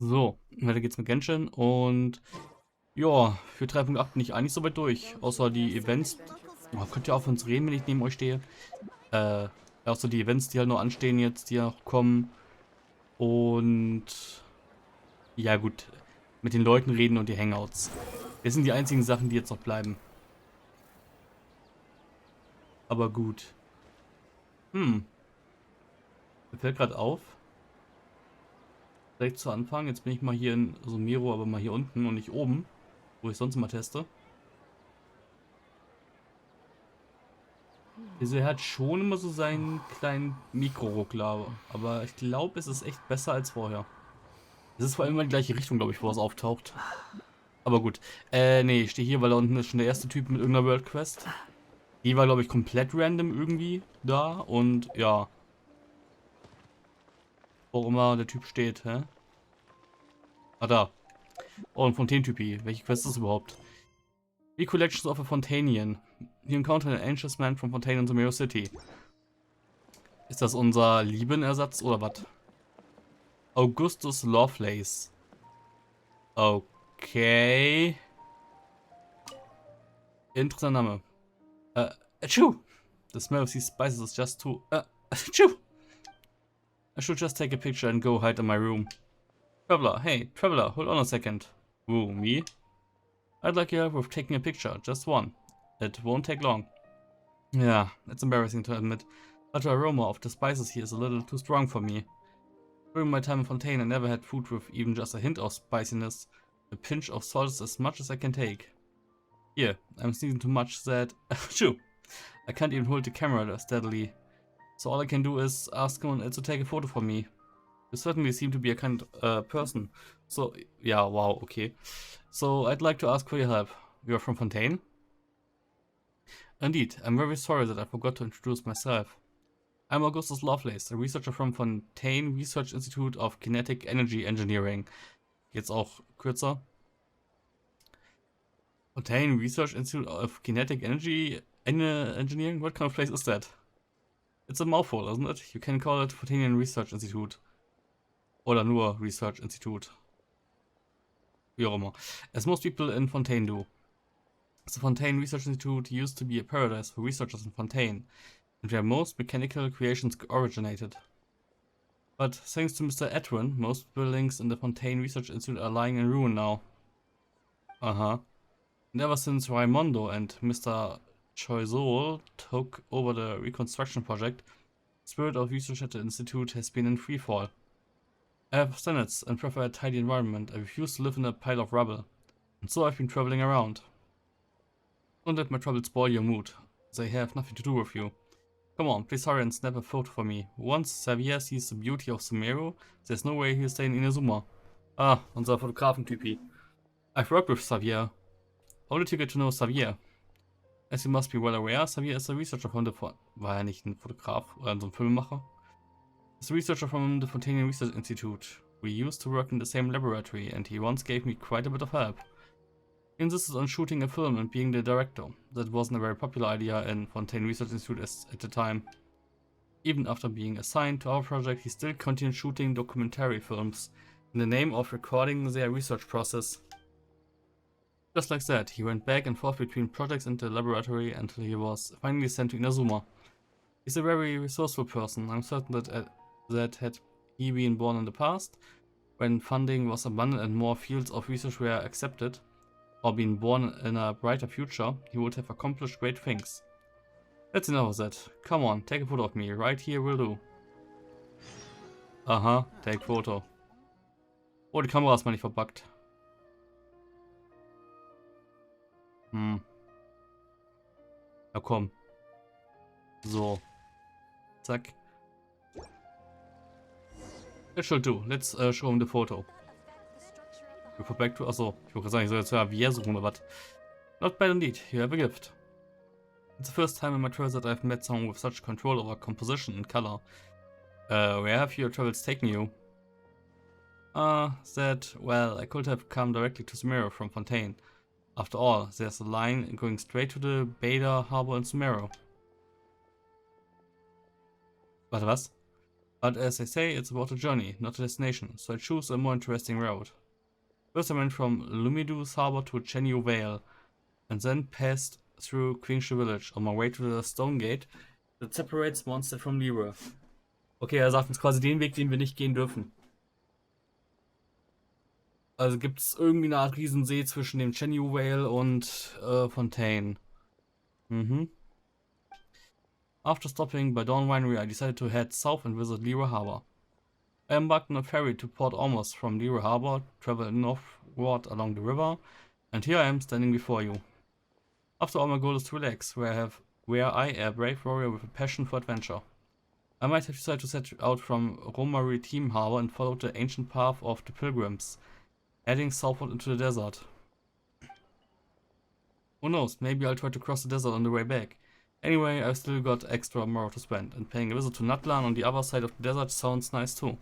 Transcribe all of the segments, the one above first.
So, weiter geht's mit Genshin und ja, für 3.8 bin ich eigentlich soweit durch. Außer die Events. Oh, könnt ihr auf uns reden, wenn ich neben euch stehe? Äh, außer die Events, die halt noch anstehen jetzt, die noch kommen. Und ja gut, mit den Leuten reden und die Hangouts. Das sind die einzigen Sachen, die jetzt noch bleiben. Aber gut. Mir fällt gerade auf, direkt zu Anfang, jetzt bin ich mal hier in Sumero, aber mal hier unten und nicht oben, wo ich sonst mal teste. Also er hat schon immer so seinen kleinen Mikro-Ruckler, aber ich glaube, es ist echt besser als vorher. Es ist vor allem immer die gleiche Richtung, glaube ich, wo es auftaucht. Aber gut. Nee, ich stehe hier, weil da unten ist schon der erste Typ mit irgendeiner World Quest. Die war, glaube ich, komplett random irgendwie da und ja, wo auch immer der Typ steht, hä? Ah, da. Oh, ein Fontaine-Typi. Welche Quest ist das überhaupt? Recollections of a Fontanian. You encounter an anxious man from Fontaine in the Mirror City. Ist das unser Liebenersatz oder was? Augustus Lovelace. Okay. Interessanter Name. Achoo! The smell of these spices is just too... achoo! I should just take a picture and go hide in my room. Traveler, hey, traveler, hold on a second. Who, me? I'd like your help with taking a picture, just one. It won't take long. Yeah, it's embarrassing to admit, but the aroma of the spices here is a little too strong for me. During my time in Fontaine, I never had food with even just a hint of spiciness. A pinch of salt is as much as I can take. Here, I'm sneezing too much that... Shoo! I can't even hold the camera steadily. So all I can do is ask someone else to take a photo for me. You certainly seem to be a kind person. So, yeah, wow, okay. So, I'd like to ask for your help. You're from Fontaine? Indeed, I'm very sorry that I forgot to introduce myself. I'm Augustus Lovelace, a researcher from Fontaine Research Institute of Kinetic Energy Engineering. Jetzt auch kürzer. Fontaine Research Institute of Kinetic Energy Engineering? What kind of place is that? It's a mouthful, isn't it? You can call it Fontaine Research Institute. Oder nur Research Institute. Wie auch immer. As most people in Fontaine do. The Fontaine Research Institute used to be a paradise for researchers in Fontaine, and where most mechanical creations originated. But thanks to Mr. Edwin, most buildings in the Fontaine Research Institute are lying in ruin now. Uh-huh. And ever since Raimondo and Mr. Choiseul took over the reconstruction project, the spirit of research at the institute has been in freefall. I have standards and prefer a tidy environment. I refuse to live in a pile of rubble. And so I've been traveling around. Don't let my troubles spoil your mood. They have nothing to do with you. Come on, please hurry and snap a photo for me. Once Xavier sees the beauty of Sumeru, there's no way he'll stay in Inazuma. Ah, unser Fotografentypi. I've worked with Xavier. How did you get to know Xavier? As you must be well aware, Xavier is a researcher from the... War er nicht ein Fotograf oder so ein Filmemacher? He's a researcher from the Fontaine Research Institute. We used to work in the same laboratory and he once gave me quite a bit of help. He insisted on shooting a film and being the director. That wasn't a very popular idea in Fontaine Research Institute at the time. Even after being assigned to our project, he still continued shooting documentary films in the name of recording their research process. Just like that, he went back and forth between projects and the laboratory until he was finally sent to Inazuma. He's a very resourceful person. I'm certain that had he been born in the past, when funding was abundant and more fields of research were accepted, or been born in a brighter future, he would have accomplished great things. That's enough of that. Come on, take a photo of me. Right here will do. Aha, take photo. Oh, die Kamera ist mal nicht verbuggt. Na komm. So. Zack. It should do. Let's show him the photo. We go back to... Achso, ich wollte sagen, ich soll jetzt Javier suchen oder was. Not bad indeed. You have a gift. It's the first time in my travels that I've met someone with such control over composition and color. Where have your travels taken you? Well, I could have come directly to Sumeru from Fontaine. After all, there's a line going straight to the Beta Harbor in Sumeru. Warte, was? But as they say, it's about a journey, not a destination, so I choose a more interesting route. First I went from Lumidu's harbor to Chenyu Vale, and then passed through Qingshu village on my way to the stone gate that separates Mondstadt from Liyue. Okay, er sagt uns quasi den Weg, den wir nicht gehen dürfen. Also gibt es irgendwie eine Art Riesensee zwischen dem Chenyu Vale und Fontaine. Mhm. After stopping by Dawn Winery, I decided to head south and visit Liyue Harbor. I embarked on a ferry to Port Ormuz from Liyue Harbor, traveled northward along the river, and here I am standing before you. After all, my goal is to relax, where I, a brave warrior with a passion for adventure. I might have decided to set out from Romari Team Harbor and follow the ancient path of the pilgrims, heading southward into the desert. Who knows, maybe I'll try to cross the desert on the way back. Anyway, I've still got extra more to spend, and paying a visit to Natlan on the other side of the desert sounds nice too.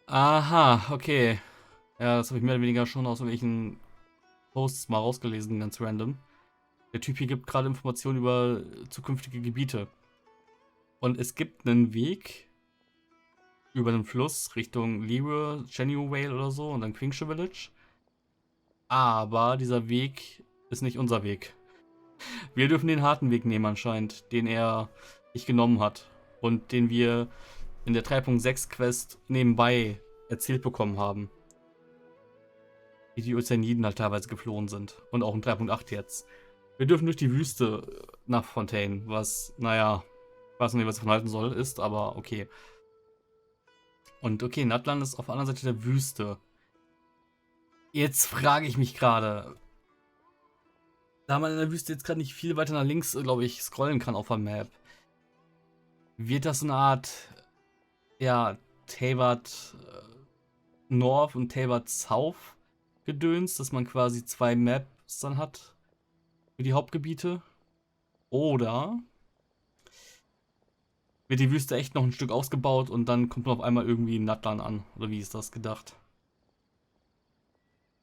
Aha, okay. Ja, das habe ich mehr oder weniger schon aus irgendwelchen Posts mal rausgelesen, ganz random. Der Typ hier gibt gerade Informationen über zukünftige Gebiete. Und es gibt einen Weg über den Fluss Richtung Liyue, Chenyu Vale oder so und dann Qingshu Village. Aber dieser Weg ist nicht unser Weg. Wir dürfen den harten Weg nehmen anscheinend, den er nicht genommen hat. Und den wir in der 3.6 Quest nebenbei erzählt bekommen haben. Wie die Ozeaniden halt teilweise geflohen sind. Und auch in 3.8 jetzt. Wir dürfen durch die Wüste nach Fontaine, was, naja, ich weiß nicht, was ich davon halten soll, ist, aber okay. Und okay, Natlan ist auf der anderen Seite der Wüste. Jetzt frage ich mich gerade, da man in der Wüste jetzt gerade nicht viel weiter nach links, glaube ich, scrollen kann auf der Map, wird das so eine Art, ja, Teyvat North und Teyvat South gedöns, dass man quasi zwei Maps dann hat für die Hauptgebiete? Oder wird die Wüste echt noch ein Stück ausgebaut und dann kommt man auf einmal irgendwie in Natlan an? Oder wie ist das gedacht?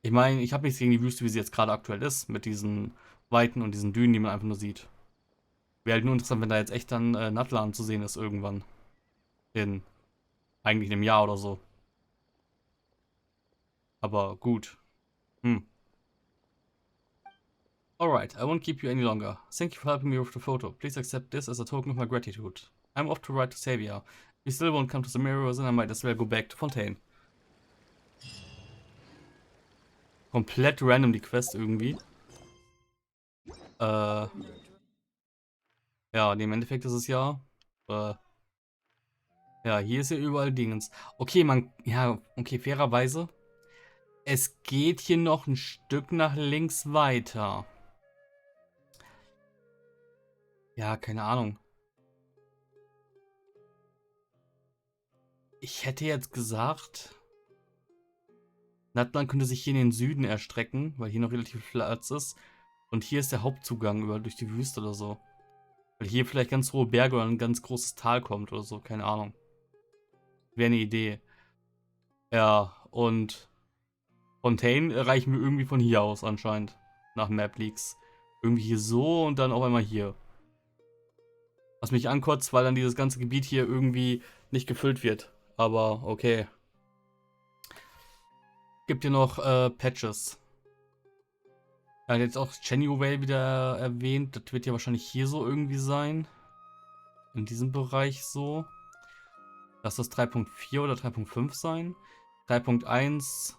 Ich meine, ich habe nichts gegen die Wüste, wie sie jetzt gerade aktuell ist, mit diesen Weiten und diesen Dünen, die man einfach nur sieht. Wäre halt nur interessant, wenn da jetzt echt dann Natlan zu sehen ist irgendwann. In eigentlich einem Jahr oder so. Aber gut. Alright, I won't keep you any longer. Thank you for helping me with the photo. Please accept this as a token of my gratitude. I'm off to ride to Xavier. If you still won't come to the mirror, then I might as well go back to Fontaine. Komplett random die Quest irgendwie. Ja, im Endeffekt ist es ja. Ja, hier ist ja überall Dingens. Okay, ja, okay, fairerweise. Es geht hier noch ein Stück nach links weiter. Ja, keine Ahnung. Ich hätte jetzt gesagt, Natlan könnte sich hier in den Süden erstrecken, weil hier noch relativ viel Platz ist. Und hier ist der Hauptzugang durch die Wüste oder so. Weil hier vielleicht ganz hohe Berge oder ein ganz großes Tal kommt oder so, keine Ahnung. Wäre eine Idee. Ja, und Fontaine erreichen wir irgendwie von hier aus anscheinend. Nach Map Leaks. Irgendwie hier so und dann auf einmal hier. Was mich ankotzt, weil dann dieses ganze Gebiet hier irgendwie nicht gefüllt wird. Aber okay. Gibt hier noch Patches. Er hat jetzt auch Chenyu Vale wieder erwähnt. Das wird ja wahrscheinlich hier so irgendwie sein. In diesem Bereich so. Lass das 3.4 oder 3.5 sein. 3.1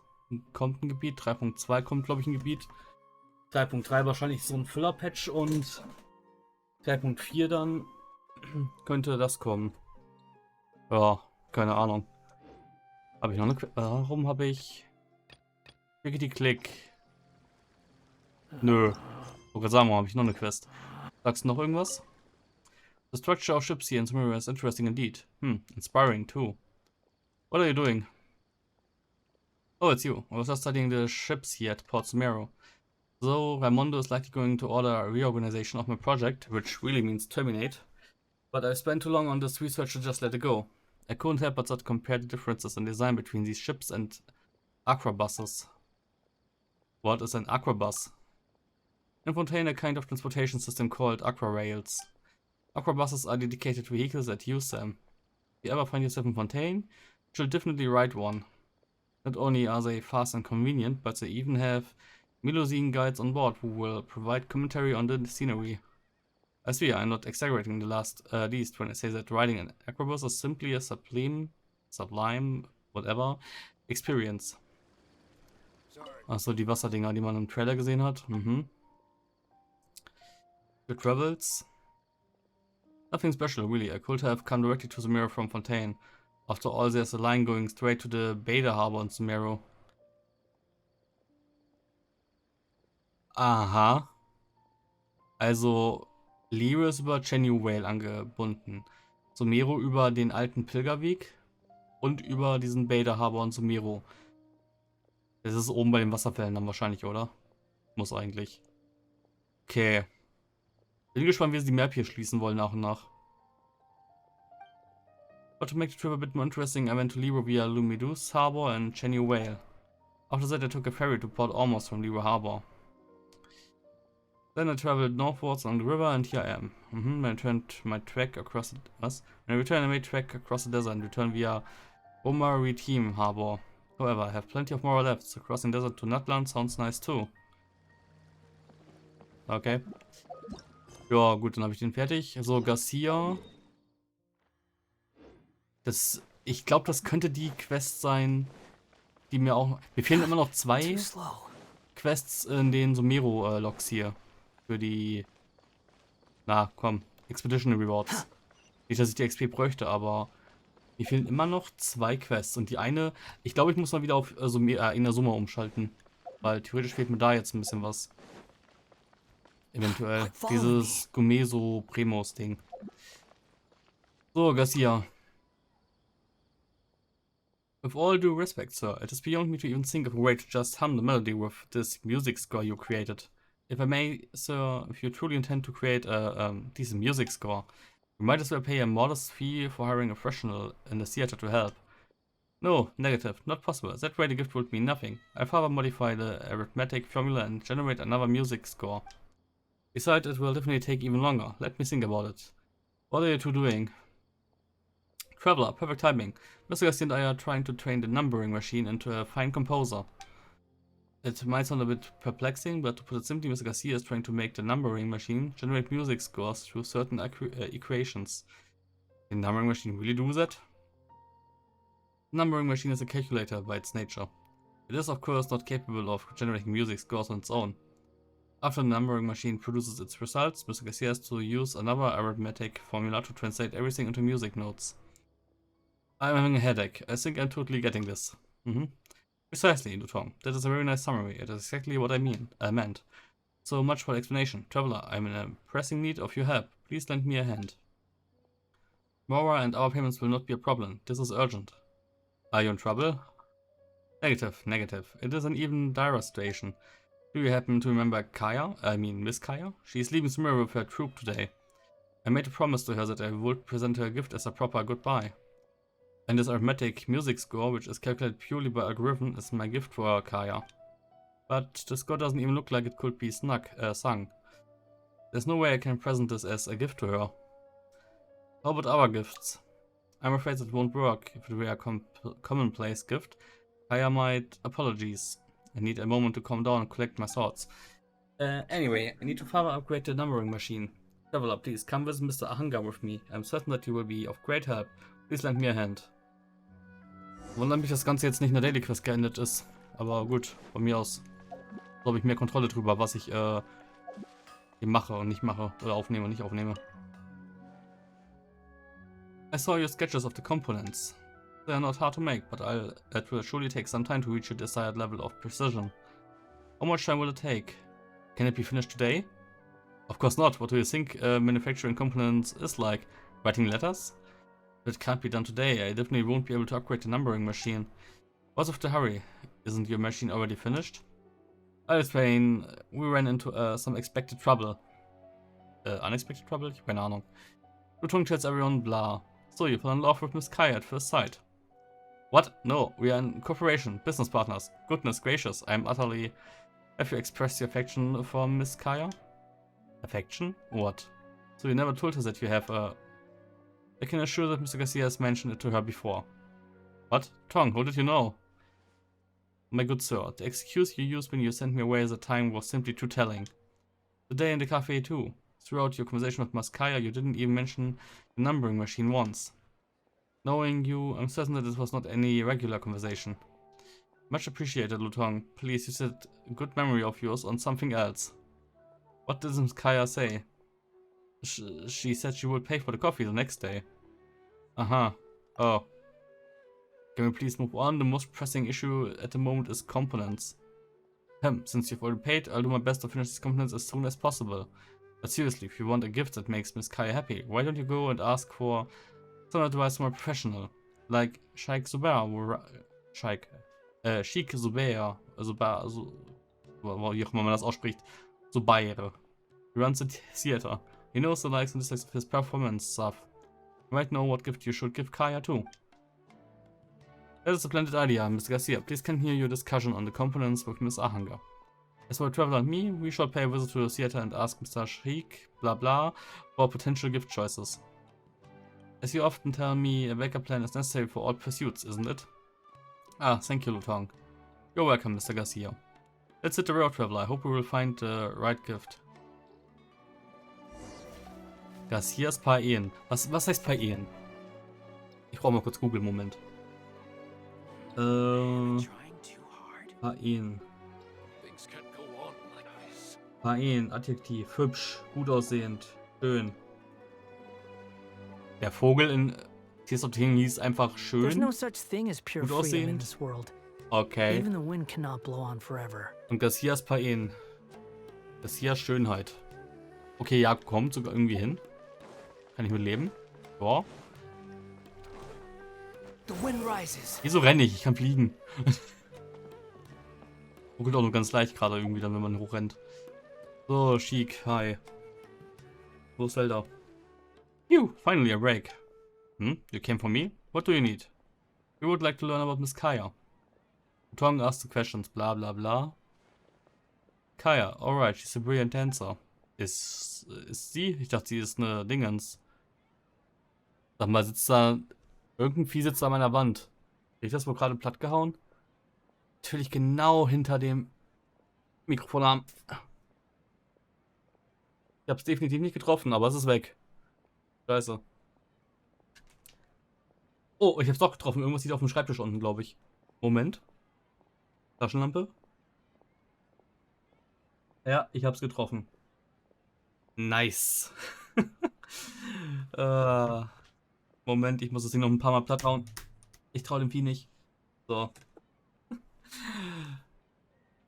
kommt ein Gebiet. 3.2 kommt, glaube ich, ein Gebiet. 3.3 wahrscheinlich so ein Filler-Patch und 3.4 dann könnte das kommen. Ja, keine Ahnung. Habe ich noch eine Warum habe ich Klickety-Klick? Nö. Ich wollte gerade sagen, warum habe ich noch eine Quest? Sagst du noch irgendwas? The structure of ships here in Sumeria is interesting indeed. Inspiring too. What are you doing? Oh, it's you. I was just studying the ships here at Port Sumero. So, Raimondo is likely going to order a reorganization of my project, which really means terminate. But I spent too long on this research to just let it go. I couldn't help but compare the differences in design between these ships and aquabuses. What is an aquabus? In Fontaine, a kind of transportation system called aquarails. Aquabuses are dedicated vehicles that use them. If you ever find yourself in Fontaine, you should definitely ride one. Not only are they fast and convenient, but they even have Melusine guides on board who will provide commentary on the scenery. I see, I'm not exaggerating the least when I say that riding an Acrobus is simply a sublime, whatever, experience. Achso, die Wasserdinger, die man im Trailer gesehen hat. Good travels. Nothing special, really. I could have come directly to the mirror from Fontaine. After all, there's a line going straight to the Beta Harbor in Sumeru. Aha. Also, Liyue ist über Chenyu Whale angebunden. Sumeru über den alten Pilgerweg und über diesen Beta Harbor in Sumeru. Das ist oben bei den Wasserfällen dann wahrscheinlich, oder? Muss eigentlich. Okay. Bin gespannt, wie sie die Map hier schließen wollen nach und nach. But to make the trip a bit more interesting, I went to Liyue via Lumidus Harbor and Chenyu Whale. After that I took a ferry to Port Ormuz from Liyue Harbor. Then I traveled northwards along the river and here I am. I returned my trek across the... Was? When I returned I made trek across the desert and returned via Omar-Reteam Harbor. However, I have plenty of more left, so crossing desert to Natlan sounds nice too. Okay. Ja, gut, dann habe ich den fertig. So, Garcia. Ich glaube, das könnte die Quest sein, die mir auch... Mir fehlen immer noch 2 Quests in den Sumeru-Logs hier. Für die... Na, komm. Expedition Rewards. Nicht, dass ich die XP bräuchte, aber... Mir fehlen immer noch 2 Quests. Und die eine... Ich glaube, ich muss mal wieder auf Inazuma umschalten. Weil theoretisch fehlt mir da jetzt ein bisschen was. Eventuell. Dieses Gumeso Premos Ding. So, Garcia. With all due respect, sir, it is beyond me to even think of a way to just hum the melody with this music score you created. If I may, sir, if you truly intend to create a decent music score, you might as well pay a modest fee for hiring a professional in the theater to help. No, negative, not possible. That way the gift would mean nothing. I'll further modify the arithmetic formula and generate another music score. Besides, it will definitely take even longer. Let me think about it. What are you two doing? Traveler, perfect timing. Mr. Garcia and I are trying to train the numbering machine into a fine composer. It might sound a bit perplexing, but to put it simply, Mr. Garcia is trying to make the numbering machine generate music scores through certain equations. Can the numbering machine really do that? The numbering machine is a calculator by its nature. It is of course not capable of generating music scores on its own. After the numbering machine produces its results, Mr. Garcia has to use another arithmetic formula to translate everything into music notes. I'm having a headache. I think I'm totally getting this. Precisely, Lutong. That is a very nice summary. It is exactly what I meant. So much for the explanation. Traveler, I'm in a pressing need of your help. Please lend me a hand. Mora and our payments will not be a problem. This is urgent. Are you in trouble? Negative, negative. It is an even direr situation. Do you happen to remember Kaya? I mean Miss Kaya? She is leaving Sumeru with her troop today. I made a promise to her that I would present her a gift as a proper goodbye. And this arithmetic music score, which is calculated purely by algorithm, is my gift for Kaya. But the score doesn't even look like it could be sung. There's no way I can present this as a gift to her. How about other gifts? I'm afraid it won't work. If it were a commonplace gift, Kaya might... Apologies. I need a moment to calm down and collect my thoughts. Anyway, I need to further upgrade the numbering machine. Traveler, please come visit Mr. Ahanga with me. I'm certain that you will be of great help. Please lend me a hand. Wundert mich, dass das Ganze jetzt nicht in der Daily Quest geendet ist. Aber gut, von mir aus. So habe ich mehr Kontrolle drüber, was ich hier mache und nicht mache. Oder aufnehme und nicht aufnehme. I saw your sketches of the components. They are not hard to make, but it will surely take some time to reach a desired level of precision. How much time will it take? Can it be finished today? Of course not. What do you think manufacturing components is like? Writing letters? It can't be done today. I definitely won't be able to upgrade the numbering machine. What's of the hurry? Isn't your machine already finished? I'll explain. We ran into some expected trouble. Unexpected trouble? Ich habe keine Ahnung. Lutung tells everyone blah. So you fell in love with Miss Kaya at first sight. What? No, we are in cooperation, business partners. Goodness gracious, I'm utterly... Have you expressed your affection for Miss Kaya? Affection? What? So you never told her that you have a... I can assure that Mr. Garcia has mentioned it to her before. What? Tong, how did you know? My good sir, the excuse you used when you sent me away at the time was simply too telling. The day in the cafe too. Throughout your conversation with Maskaya, you didn't even mention the numbering machine once. Knowing you, I'm certain that this was not any regular conversation. Much appreciated, Lutong. Please use that good memory of yours on something else. What did Maskaya say? She said she would pay for the coffee the next day. Uh-huh. Oh. Can we please move on? The most pressing issue at the moment is components. Since you've already paid, I'll do my best to finish these components as soon as possible. But seriously, if you want a gift that makes Miss Kai happy, why don't you go and ask for some advice from a professional? Like Sheikh Zubair, Sheikh Zubair, wie auch immer man das ausspricht, Zubair. He runs the theater. He knows the likes and dislikes of his performance stuff. You might know what gift you should give Kaya too. That is a splendid idea, Mr. Garcia. Please continue your discussion on the components with Miss Ahanga. As for Traveler and me, we shall pay a visit to the theater and ask Mr. Sheik, blah blah, for potential gift choices. As you often tell me, a backup plan is necessary for all pursuits, isn't it? Ah, thank you, Lutong. You're welcome, Mr. Garcia. Let's hit the road, Traveler. I hope we will find the right gift. Garcias Paen. Was heißt Paen? Ich brauche mal kurz Google, Moment. Paen. Paen, Adjektiv. Hübsch, gut aussehend, schön. Der Vogel in Tears of the Kingdom hieß einfach schön. Gut aussehend. Okay. Und Garcias Paen. Garcias Schönheit. Okay, ja, kommt sogar irgendwie hin. Kann ich mit leben? Ja. Wieso renne ich? Ich kann fliegen. Ruckelt auch nur ganz leicht gerade irgendwie dann, wenn man hochrennt. So, Sheik, hi. Wo ist Zelda? Phew, finally a break. You came for me? What do you need? We would like to learn about Miss Kaya. Tong asked the questions, blah blah blah. Kaya, alright, she's a brilliant dancer. Ist sie? Ich dachte, sie ist eine Dingens. Sag mal, sitzt da... Irgendein Vieh sitzt an meiner Wand. Habe ich das wohl gerade platt gehauen? Natürlich genau hinter dem Mikrofonarm. Ich habe es definitiv nicht getroffen, aber es ist weg. Scheiße. Oh, ich habe es doch getroffen. Irgendwas liegt auf dem Schreibtisch unten, glaube ich. Moment. Taschenlampe. Ja, ich habe es getroffen. Nice. Moment, ich muss das Ding noch ein paar Mal platt hauen. Ich traue dem Vieh nicht. So.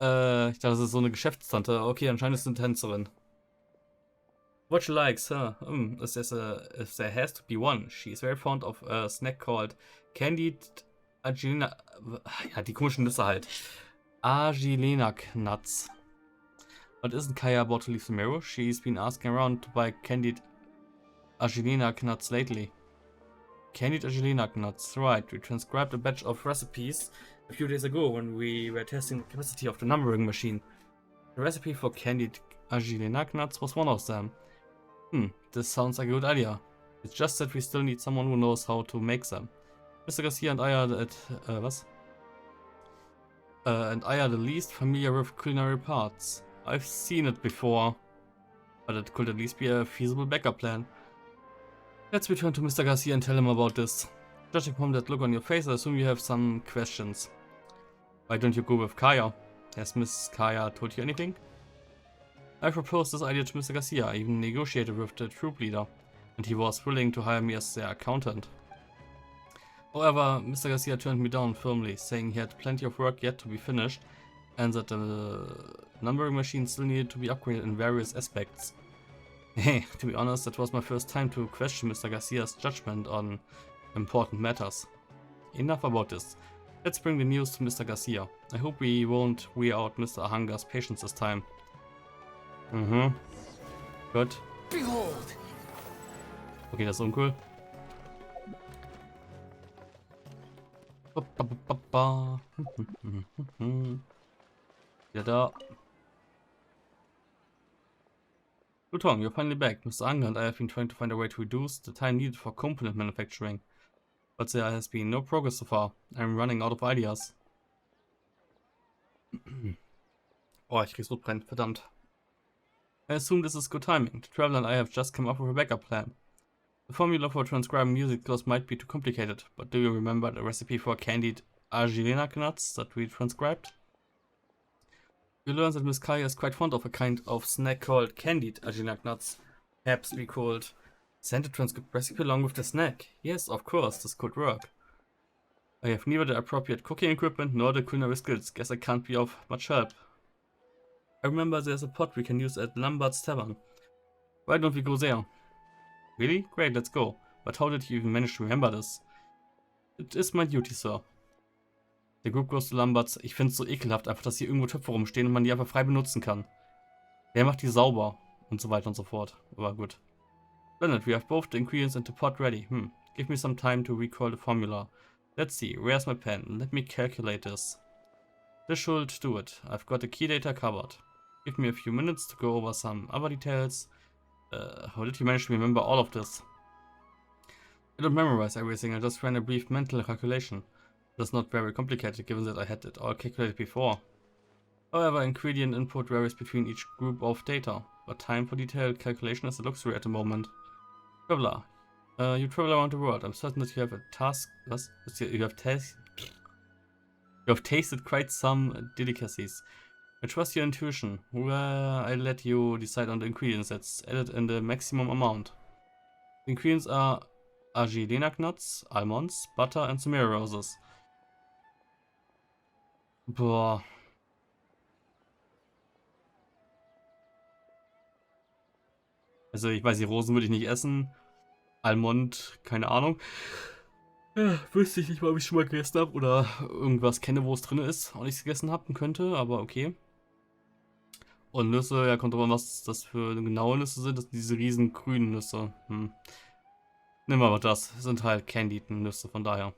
Ich dachte, das ist so eine Geschäftstante. Okay, anscheinend ist es eine Tänzerin. What she likes, huh? If there has to be one. She is very fond of a snack called Candied Angelina... Ja, die komischen Nüsse halt. Agilinac Nuts. But isn't Kaya about to leave the mirror? She's been asking around to buy Candied Agilinac Nuts lately. Candied Agilinac Nuts, right. We transcribed a batch of recipes a few days ago when we were testing the capacity of the numbering machine. The recipe for Candied Agilinac Nuts was one of them. This sounds like a good idea. It's just that we still need someone who knows how to make them. Mr. Garcia and I are the least familiar with culinary parts. I've seen it before, but it could at least be a feasible backup plan. Let's return to Mr. Garcia and tell him about this. Judging from that look on your face, I assume you have some questions. Why don't you go with Kaya? Has Miss Kaya told you anything? I proposed this idea to Mr. Garcia. I even negotiated with the troop leader, and he was willing to hire me as their accountant. However, Mr. Garcia turned me down firmly, saying he had plenty of work yet to be finished, and that the numbering machine still needed to be upgraded in various aspects. Hey, to be honest, that was my first time to question Mr. Garcia's judgment on important matters. Enough about this. Let's bring the news to Mr. Garcia. I hope we won't wear out Mr. Ahanga's patience this time. Gut. Behold. Okay, das ist uncool. Ja, da. Lutong, you're finally back. Mr. Anger and I have been trying to find a way to reduce the time needed for component manufacturing. But there has been no progress so far. I'm running out of ideas. Oh, ich krieg's Rotbrennen, verdammt. I assume this is good timing. The Traveler and I have just come up with a backup plan. The formula for transcribing music scores might be too complicated, but do you remember the recipe for candied argirenac nuts that we transcribed? You learned that Miss Kaya is quite fond of a kind of snack called candied argirenac nuts. Perhaps we could send a transcript recipe along with the snack. Yes, of course, this could work. I have neither the appropriate cooking equipment nor the culinary skills. Guess I can't be of much help. I remember there's a pot we can use at Lambert's Tavern. Why don't we go there? Really? Great, let's go. But how did you even manage to remember this? It is my duty, sir. Der Group goes to Lambert's. Ich finde es so ekelhaft, einfach, dass hier irgendwo Töpfe rumstehen und man die einfach frei benutzen kann. Wer macht die sauber? Und so weiter und so fort. Aber gut. Leonard, we have both the ingredients in the pot ready. Give me some time to recall the formula. Let's see, where's my pen? Let me calculate this. This should do it. I've got the key data covered. Give me a few minutes to go over some other details. How did you manage to remember all of this? I don't memorize everything, I just ran a brief mental calculation. That's not very complicated given that I had it all calculated before. However, ingredient input varies between each group of data, but time for detailed calculation is a luxury at the moment. Traveler. You travel around the world. I'm certain that you have a task. What? You have tasted quite some delicacies. I trust your intuition. I let you decide on the ingredients that's added in the maximum amount. The ingredients are argirenac nuts, almonds, butter and Sumeria roses. Boah. Also ich weiß, die Rosen würde ich nicht essen. Almond, keine Ahnung. Ja, wüsste ich nicht mal, ob ich schon mal gegessen habe oder irgendwas kenne, wo es drin ist und ich es gegessen haben könnte, aber okay. Und Nüsse, ja, kommt drauf an, was das für genaue Nüsse sind. Das sind diese riesen grünen Nüsse. Nehmen wir aber das. Das sind halt candied Nüsse, von daher.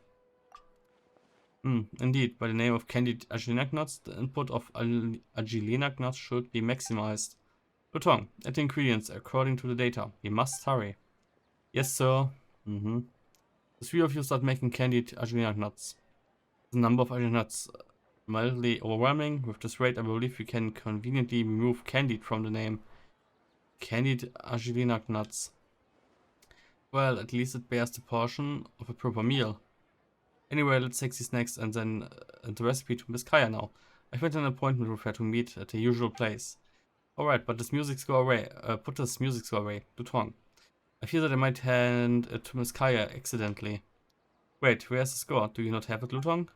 Indeed, by the name of candied argirenac nuts, the input of argirenac nuts should be maximized. Lutong, add the ingredients according to the data. We must hurry. Yes, sir. The three of you start making candied argirenac nuts. The number of argirenac nuts mildly overwhelming. With this rate, I believe we can conveniently remove candied from the name. Candied argirenac nuts. Well, at least it bears the portion of a proper meal. Anyway, let's take these next and then the recipe to Miss Kaya now. I've made an appointment with her to meet at the usual place. Alright, but this music score away. Put this music score away. Lutong. I fear that I might hand it to Miss Kaya accidentally. Wait, where's the score? Do you not have it, Lutong?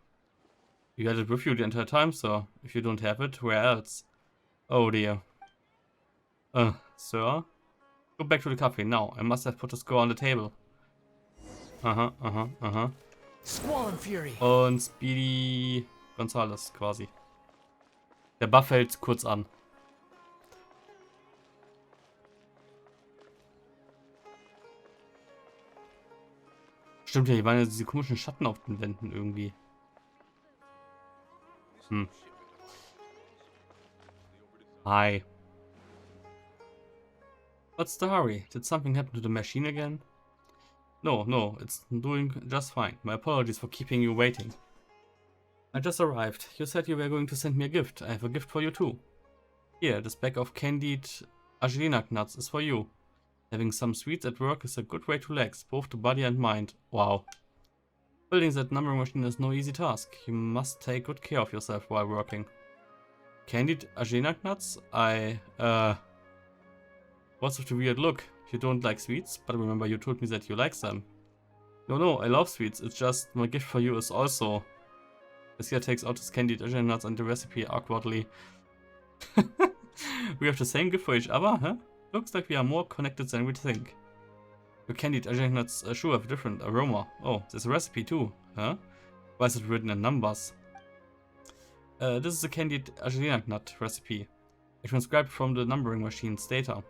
You had it with you the entire time, so if you don't have it, where else? Oh dear. Sir? Go back to the cafe now. I must have put the score on the table. Squall Fury. Und Speedy Gonzales quasi. Der Buff hält kurz an. Stimmt ja, hier waren ja diese komischen Schatten auf den Wänden irgendwie. Hi. What's the hurry? Did something happen to the machine again? No, it's doing just fine. My apologies for keeping you waiting. I just arrived. You said you were going to send me a gift. I have a gift for you too. Here, this bag of candied argirenac nuts is for you. Having some sweets at work is a good way to relax, both the body and mind. Wow. Building that numbering machine is no easy task. You must take good care of yourself while working. Candied argirenac nuts? What's with the weird look? You don't like sweets, but remember you told me that you like them. No, I love sweets. It's just my gift for you is also. This guy takes out his candied argirenac nuts and the recipe awkwardly. We have the same gift for each other, huh? Looks like we are more connected than we think. Your candied argirenac nuts sure have a different aroma. Oh, there's a recipe too, huh? Why is it written in numbers? This is a candied argirenac nut recipe. I transcribed from the numbering machine's data.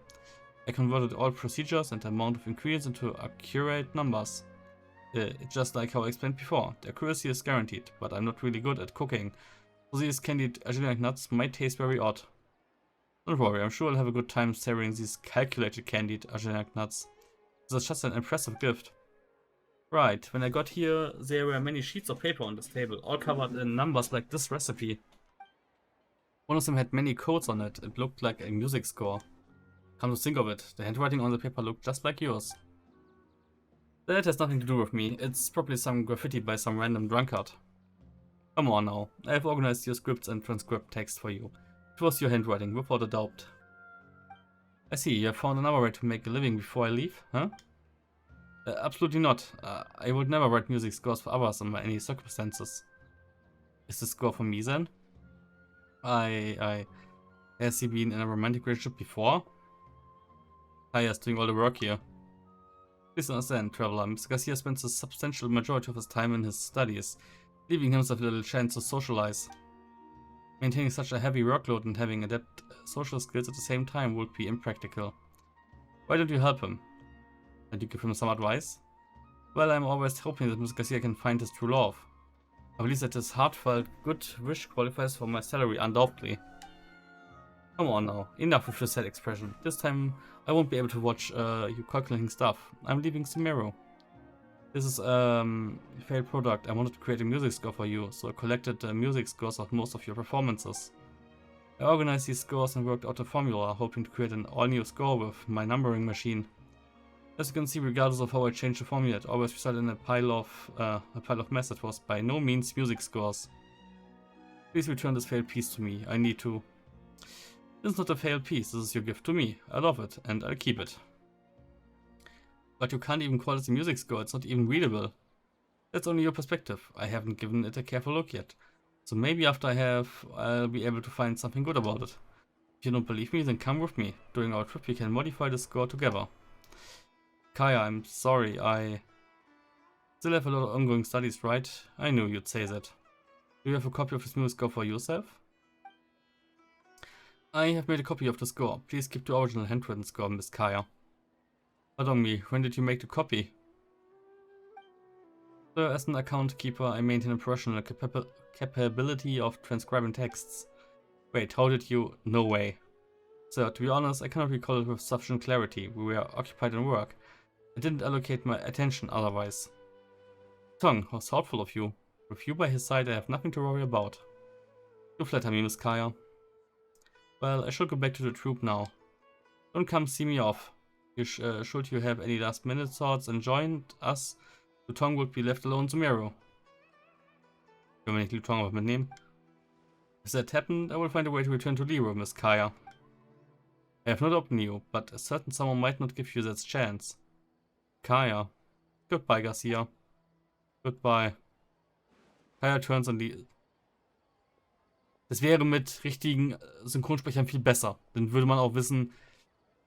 I converted all procedures and the amount of ingredients into accurate numbers. Just like how I explained before, the accuracy is guaranteed, but I'm not really good at cooking, so these candied argirenac nuts might taste very odd. Don't worry, I'm sure I'll have a good time savoring these calculated candied argenic nuts. This is just an impressive gift. Right, when I got here, there were many sheets of paper on this table, all covered in numbers like this recipe. One of them had many codes on it. It looked like a music score. Come to think of it, the handwriting on the paper looked just like yours. That has nothing to do with me. It's probably some graffiti by some random drunkard. Come on now. I have organized your scripts and transcript text for you. It was your handwriting, without a doubt. I see, you have found another way to make a living before I leave, huh? Absolutely not. I would never write music scores for others under any circumstances. Is this score for me then? Has he been in a romantic relationship before? Kaya's doing all the work here. Please understand, traveler. Mr. Garcia spends a substantial majority of his time in his studies, leaving himself little chance to socialize. Maintaining such a heavy workload and having adept social skills at the same time would be impractical. Why don't you help him? And you give him some advice? Well, I'm always hoping that Mr. Garcia can find his true love. I believe that his heartfelt good wish qualifies for my salary undoubtedly. Come on now, enough with your sad expression. This time I won't be able to watch you calculating stuff. I'm leaving tomorrow. This is a failed product. I wanted to create a music score for you, so I collected the music scores of most of your performances. I organized these scores and worked out a formula, hoping to create an all-new score with my numbering machine. As you can see, regardless of how I changed the formula, it always resulted in a pile of mess that was by no means music scores. Please return this failed piece to me. I need to. This is not a failed piece. This is your gift to me. I love it, and I'll keep it. But you can't even call it a music score. It's not even readable. That's only your perspective. I haven't given it a careful look yet. So maybe after I'll be able to find something good about it. If you don't believe me, then come with me. During our trip, we can modify the score together. Kaya, I'm sorry, I still have a lot of ongoing studies, right? I knew you'd say that. Do you have a copy of this music score for yourself? I have made a copy of the score. Please keep the original handwritten score, Miss Kaya. Pardon me, when did you make the copy? So, as an account keeper, I maintain a professional capability of transcribing texts. Wait, how did you? No way. So, to be honest, I cannot recall it with sufficient clarity. We were occupied in work. I didn't allocate my attention otherwise. Tong, how thoughtful of you. With you by his side, I have nothing to worry about. You flatter me, Miss Kaya. Well, I should go back to the troop now. Don't come see me off. Should you have any last minute thoughts and join us, Lutong would be left alone tomorrow. Können wir nicht Lutong aber mitnehmen? If that happened, I will find a way to return to Lero, Miss Kaya. I have not opened you, but a certain someone might not give you that chance. Kaya. Goodbye, Garcia. Goodbye. Kaya turns on the... Das wäre mit richtigen Synchronsprechern viel besser. Dann würde man auch wissen,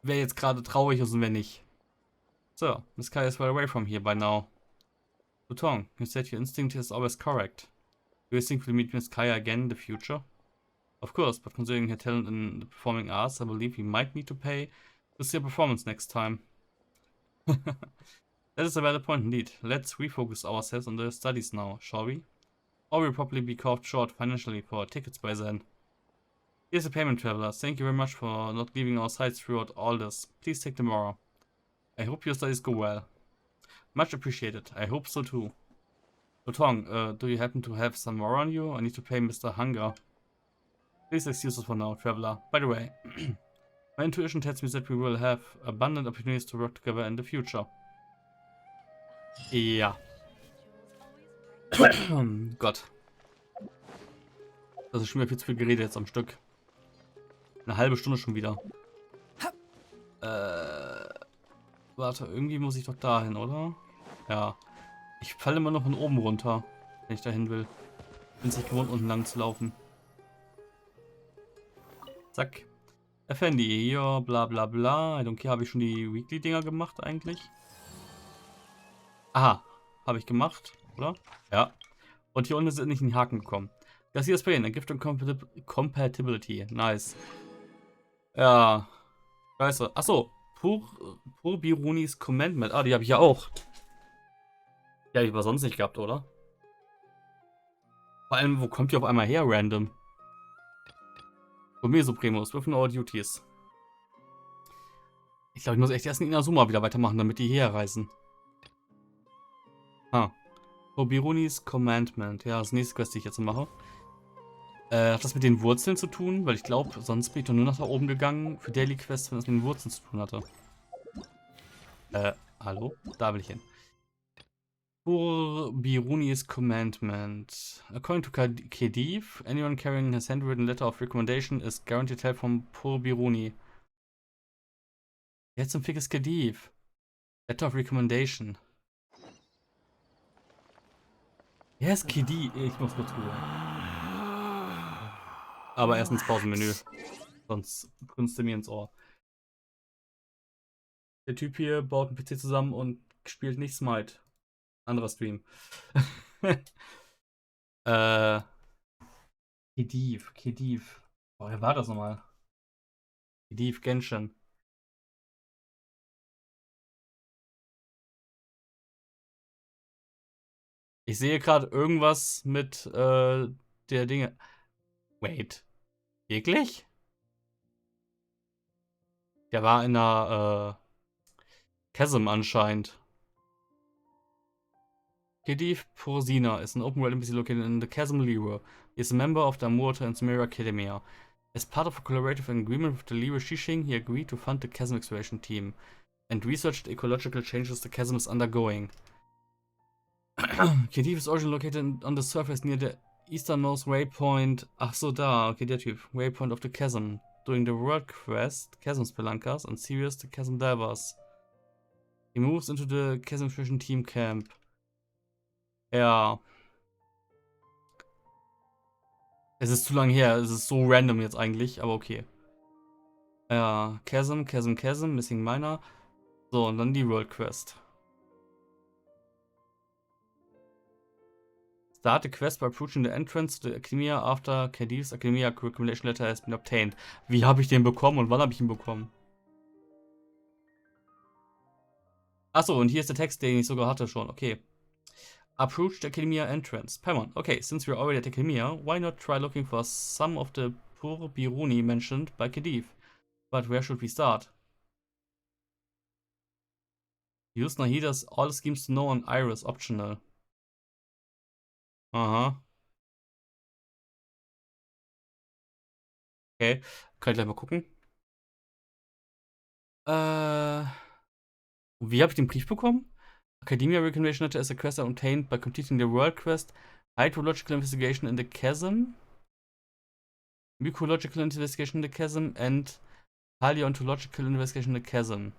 wer jetzt gerade traurig ist und wer nicht. So, Miss Kaya is well away from here by now. Lutong, you said your instinct is always correct. Do you think we'll meet Miss Kaya again in the future? Of course, but considering her talent in the performing arts, I believe we might need to pay to see a performance next time. That is a valid point indeed. Let's refocus ourselves on the studies now, shall we? Or we'll probably be caught short financially for tickets by then. Here's a payment, traveler. Thank you very much for not leaving our sides throughout all this. Please take the mirror. I hope your studies go well. Much appreciated. I hope so too. Lutong, do you happen to have some more on you? I need to pay Mr. Hunger. Please excuse us for now, traveler. By the way, my intuition tells me that we will have abundant opportunities to work together in the future. Ja. Gott. Das ist schon wieder viel zu viel geredet jetzt am Stück. Eine halbe Stunde schon wieder. Warte, irgendwie muss ich doch dahin, oder? Ja. Ich falle immer noch von oben runter, wenn ich dahin will. Bin es nicht gewohnt, unten lang zu laufen. Zack. Effendi, hier, bla bla bla. I don't care, habe ich schon die Weekly-Dinger gemacht eigentlich? Aha, habe ich gemacht, oder? Ja. Und hier unten ist nicht in den Haken gekommen. Das hier ist Pain, a Gift and Compatibility. Nice. Ja. Scheiße. Achso. Purbirunis Commandment. Ah, die habe ich ja auch. Die habe ich aber sonst nicht gehabt, oder? Vor allem, wo kommt die auf einmal her, random? Von mir Supremos, within our duties. Ich glaube, ich muss echt erst in Inazuma wieder weitermachen, damit die hierher reisen. Ah. Obirunis Commandment. Ja, das nächste Quest, die ich jetzt mache. Hat das mit den Wurzeln zu tun? Weil ich glaube, sonst bin ich doch nur nach da oben gegangen für Daily Quests, wenn das mit den Wurzeln zu tun hatte. Hallo? Da will ich hin. Biruni's Commandment. According to Khedive, anyone carrying his handwritten letter of recommendation is guaranteed help from Biruni. Jetzt zum Fick ist Khedive. Letter of recommendation. Wer ist Khedive? Ich muss kurz rüber. Aber erst ins Pausenmenü. Sonst grünst du mir ins Ohr. Der Typ hier baut einen PC zusammen und spielt nicht Smite. Anderer Stream. Khedive. Oh, wer war das nochmal? Khedive Genshin. Ich sehe gerade irgendwas mit der Dinge. Wait. Wirklich? Der war in einer Chasm anscheinend. Khedive Porsina is an open world NPC located in the Chasm Liyue. He is a member of the Amurta and Sumeria Academia. As part of a collaborative agreement with the Liyue Shishing, he agreed to fund the Chasm exploration team and research the ecological changes the chasm is undergoing. Khedive is originally located on the surface near the easternmost waypoint. Ach so, da. Okay, der Typ. Waypoint of the chasm. During the world quest, Chasm Spelankas and Sirius the Chasm Divers. He moves into the Chasm Exploration Team Camp. Ja. Es ist zu lang her. Es ist so random jetzt eigentlich, aber okay. Ja, Chasm, Missing Miner. So, und dann die World Quest. Start the quest by approaching the entrance to the Academia after Khedive's Academia recommendation letter has been obtained. Wie habe ich den bekommen und wann habe ich ihn bekommen? Achso, und hier ist der Text, den ich sogar hatte schon. Okay. Approach the Academia entrance. Paimon. Okay, since we're already at Academia, why not try looking for some of the poor Biruni mentioned by Khedive? But where should we start? Use Nahida's all schemes to know on Iris optional. Aha. Okay, kann ich gleich mal gucken. Wie habe ich den Brief bekommen? Academia Recommendation Letter is a quest obtained by completing the World Quest Hydrological Investigation in the Chasm, Mycological Investigation in the Chasm, and Paleontological Investigation in the Chasm.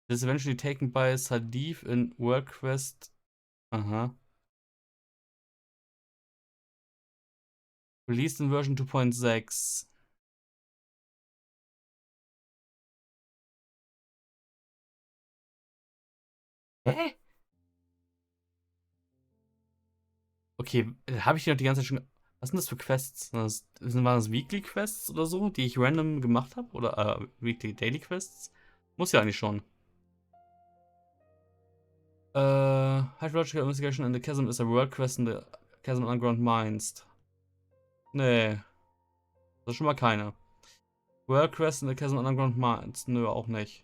This is eventually taken by Sadif in World Quest. Aha. Released in version 2.6. Hä? Okay, habe ich die noch die ganze Zeit schon. Was sind das für Quests? Waren das Weekly Quests oder so, die ich random gemacht habe? Oder Weekly Daily Quests? Muss ja eigentlich schon. Hydrological Investigation in the Chasm is a world quest in the Chasm Underground Mines. Nee. Das ist schon mal keine. World Quest in the Chasm Underground Mines. Nö, auch nicht.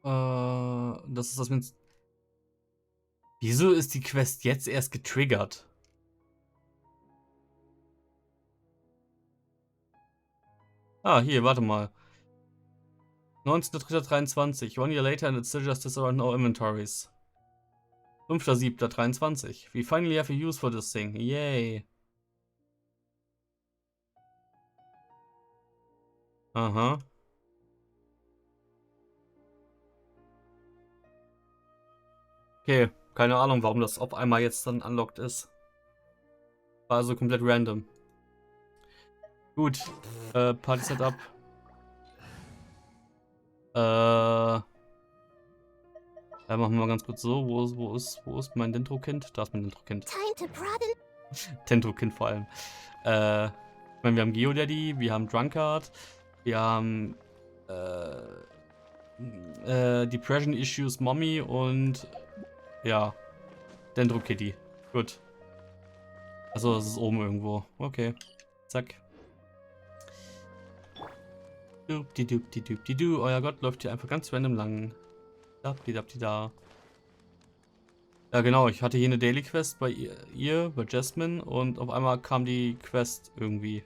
Das ist das mit. Wieso ist die Quest jetzt erst getriggert? Ah, hier, warte mal. 19.03.23. 1 year later and it's still just around our inventories. 5.07.23. We finally have a use for this thing. Yay. Aha. Okay, keine Ahnung, warum das auf einmal jetzt dann unlocked ist. War also komplett random. Gut, Party Setup. Machen wir mal ganz kurz so. Wo ist mein Dentro-Kind? Da ist mein Dentro-Kind. Dentro-Kind vor allem. Ich meine, wir haben Geodaddy, wir haben Drunkard, wir haben Depression Issues Mommy und ja, Dendro Kitty. Gut. Achso, das ist oben irgendwo. Okay. Zack. Dupdi-dupdi-dupdi-du. Euer Gott läuft hier einfach ganz random lang. Dapdi-dapdi-da. Ja, genau. Ich hatte hier eine Daily Quest bei ihr, bei Jasmine. Und auf einmal kam die Quest irgendwie.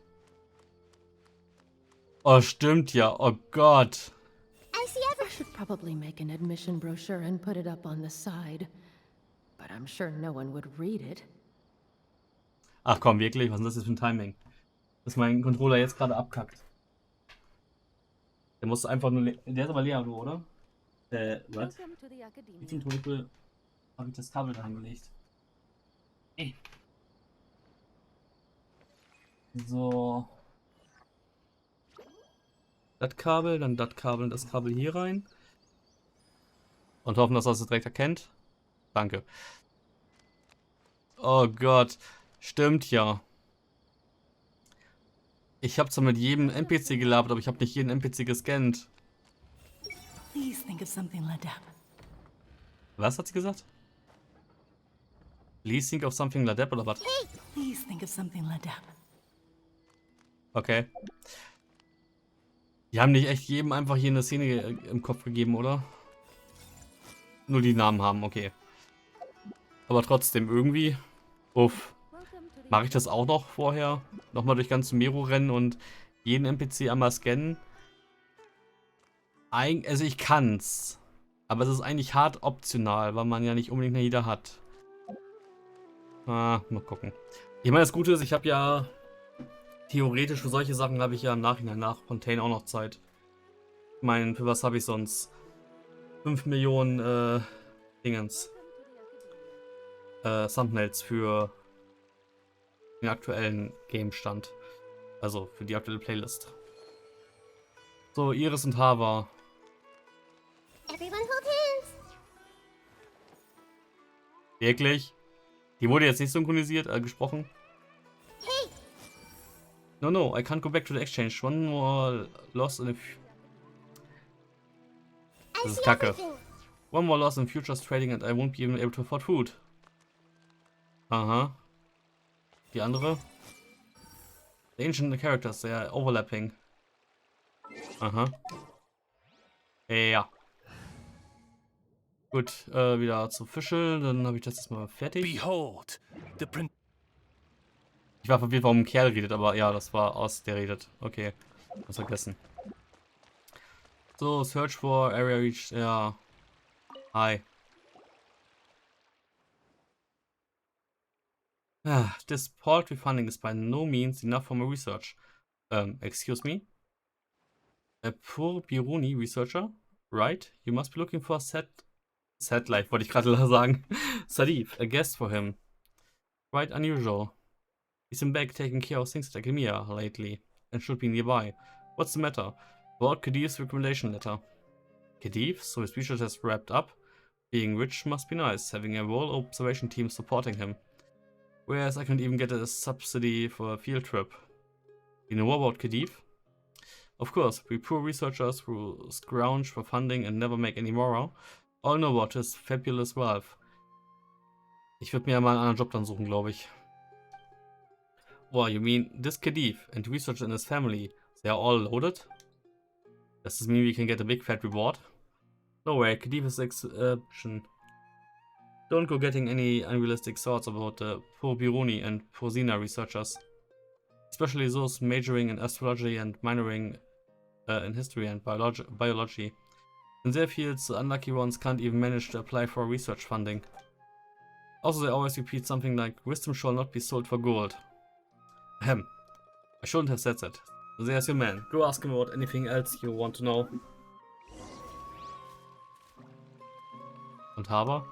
Oh, stimmt ja. Oh Gott. I should probably make an admission brochure and put it up on the side. But I'm sure no one would read it. Ach komm, wirklich? Was ist das jetzt für ein Timing? Dass mein Controller jetzt gerade abkackt. Der muss einfach nur. Der ist aber leer, du, oder? Was? Meeting-Tonikel habe ich das Kabel da hingelegt. Ey. So. Das Kabel, dann das Kabel und das Kabel hier rein. Und hoffen, dass er es direkt erkennt. Danke. Oh Gott. Stimmt ja. Ich habe zwar mit jedem NPC gelabert, aber ich habe nicht jeden NPC gescannt. Please think of something Ladab. Was hat sie gesagt? Please think of something Ladeb oder was? Please think of something Ladab. Okay. Die haben nicht echt jedem einfach hier eine Szene im Kopf gegeben, oder? Nur die Namen haben, okay. Aber trotzdem irgendwie. Uff. Mache ich das auch noch vorher? Nochmal durch ganz Mero rennen und jeden NPC einmal scannen? Also ich kann's. Aber es ist eigentlich hart optional, weil man ja nicht unbedingt jeder hat. Mal gucken. Ich meine, das Gute ist, ich habe ja theoretisch für solche Sachen habe ich ja im Nachhinein nach Fontaine auch noch Zeit. Ich meine, für was habe ich sonst? 5 Millionen Dingens. Thumbnails für den aktuellen Game-Stand. Also für die aktuelle Playlist. So, Iris und Hava. Everyone hold hands. Wirklich? Die wurde jetzt nicht synchronisiert, gesprochen? Hey, No, I can't go back to the exchange. One more loss in the... I Das ist see Kacke. everything. One more loss in futures trading and I won't be even able to afford food. Aha. Die andere? The ancient characters, they are overlapping. Aha. Ja. Gut, wieder zu Fischl, dann habe ich das jetzt mal fertig. Behold, the prince. Ich war verwirrt, warum ein Kerl redet, aber ja, das war aus, der redet. Okay, was vergessen. So, search for area reach, ja. Hi. Ah, this paltry funding is by no means enough for my research. Excuse me? A poor Biruni researcher? Right? You must be looking for satellite, wollte ich gerade sagen. Sadif, a guest for him. Quite unusual. He's been back taking care of things at academia lately, and should be nearby. What's the matter? About Khadiv's recommendation letter. Khadiv, so his research has wrapped up. Being rich must be nice, having a whole observation team supporting him. Whereas I can't even get a subsidy for a field trip. You know about Khadiv? Of course, we poor researchers who scrounge for funding and never make any more all know about his fabulous wealth. Ich würde mir ja mal einen anderen Job dann suchen, glaube ich. Oh, you mean this Khadiv and researchers in his family, they are all loaded? Does this mean we can get a big fat reward? No way, Khadiv is exception. Don't go getting any unrealistic thoughts about the poor Biruni and Posina researchers. Especially those majoring in astrology and minoring in history and biology. In their fields, the unlucky ones can't even manage to apply for research funding. Also, they always repeat something like, wisdom shall not be sold for gold. Ahem. I shouldn't have said that. There's your man. Go ask him about anything else you want to know. Und Haber?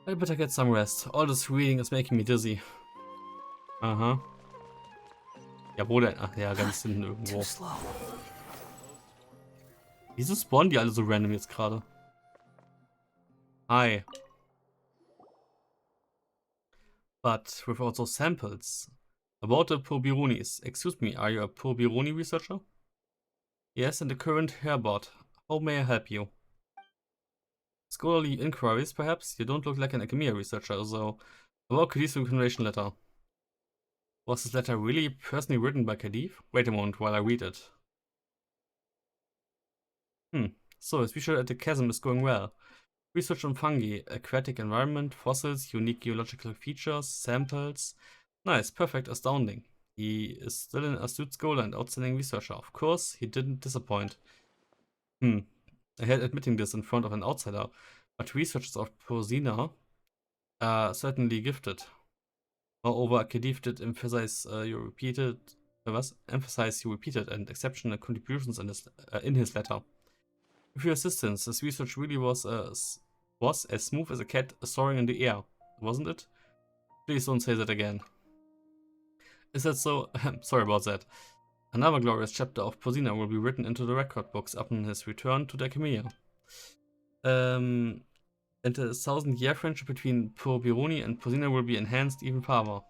I better get some rest. All this reading is making me dizzy. Aha. Ja, wo denn? Ach ja, ganz hinten irgendwo. Too slow. Wieso spawnen die alle so random jetzt gerade? Hi. But with also samples. About the Probironis. Excuse me, are you a Probironi researcher? Yes, and the current Herbot. How may I help you? Scholarly inquiries, perhaps? You don't look like an academia researcher, so... About Khadiv's recommendation letter. Was this letter really personally written by Khadiv? Wait a moment while I read it. So, his research at the chasm is going well. Research on fungi, aquatic environment, fossils, unique geological features, samples. Nice, perfect, astounding. He is still an astute scholar and outstanding researcher. Of course, he didn't disappoint. I hate admitting this in front of an outsider, but researchers of Prosina are certainly gifted. Moreover, Khadiv did emphasize your repeated and exceptional contributions in his letter. With your assistance, his research really was as smooth as a cat soaring in the air, wasn't it? Please don't say that again. Is that so? Sorry about that. Another glorious chapter of Prosina will be written into the record books upon his return to the Academia. And the 1,000-year friendship between Biruni and Prosina will be enhanced even further.